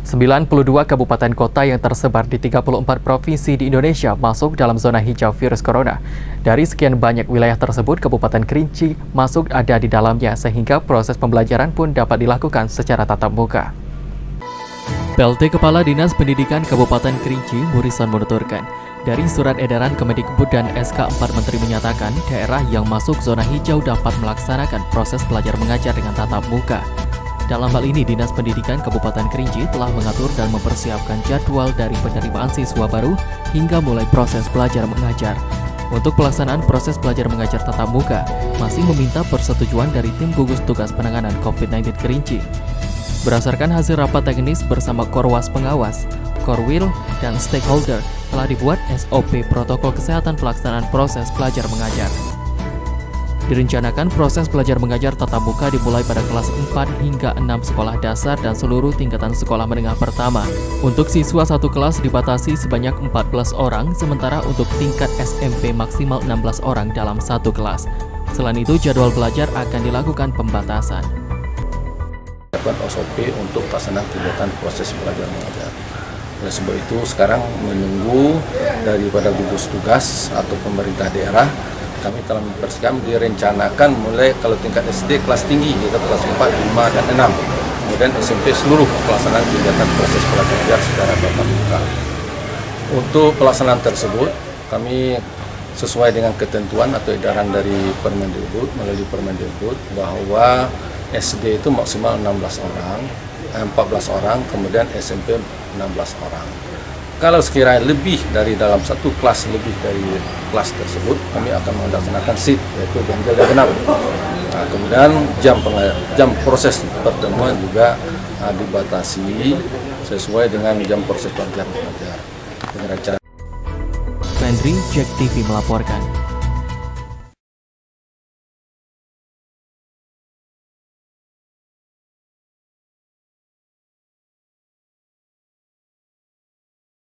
92 kabupaten kota yang tersebar di 34 provinsi di Indonesia masuk dalam zona hijau virus corona. Dari sekian banyak wilayah tersebut, Kabupaten Kerinci masuk ada di dalamnya sehingga proses pembelajaran pun dapat dilakukan secara tatap muka. PLT Kepala Dinas Pendidikan Kabupaten Kerinci, Murison menuturkan, dari surat edaran Kemendikbud dan SK 4 Menteri menyatakan daerah yang masuk zona hijau dapat melaksanakan proses belajar mengajar dengan tatap muka. Dalam hal ini, Dinas Pendidikan Kabupaten Kerinci telah mengatur dan mempersiapkan jadwal dari penerimaan siswa baru hingga mulai proses belajar mengajar. Untuk pelaksanaan proses belajar mengajar tatap muka, masih meminta persetujuan dari Tim Gugus Tugas Penanganan COVID-19 Kerinci. Berdasarkan hasil rapat teknis bersama Korwas Pengawas, Korwil, dan stakeholder, telah dibuat SOP protokol kesehatan pelaksanaan proses belajar mengajar. Direncanakan proses belajar mengajar tatap muka dimulai pada kelas 4 hingga 6 sekolah dasar dan seluruh tingkatan sekolah menengah pertama. Untuk siswa satu kelas dibatasi sebanyak 14 orang, sementara untuk tingkat SMP maksimal 16 orang dalam satu kelas. Selain itu, jadwal belajar akan dilakukan pembatasan. SOP untuk pelaksanaan kegiatan proses belajar mengajar. Oleh sebab itu, sekarang menunggu daripada gugus tugas atau pemerintah daerah. Kami telah mempersiapkan direncanakan mulai kalau tingkat SD kelas tinggi, yaitu kelas 4, 5, dan 6. Kemudian SMP seluruh pelaksanaan kegiatan proses belajar secara tatap muka. Untuk pelaksanaan tersebut, kami sesuai dengan ketentuan atau edaran dari Permendikbud, melalui Permendikbud, bahwa SD itu maksimal 14 orang, kemudian SMP 16 orang. Kalau sekiranya lebih dari dalam satu kelas, lebih dari kelas tersebut, kami akan melaksanakan shift, yaitu ganjil dan genap. Nah, kemudian jam proses pertemuan juga dibatasi sesuai dengan jam proses belajar mengajar. Fendri, JEK TV melaporkan.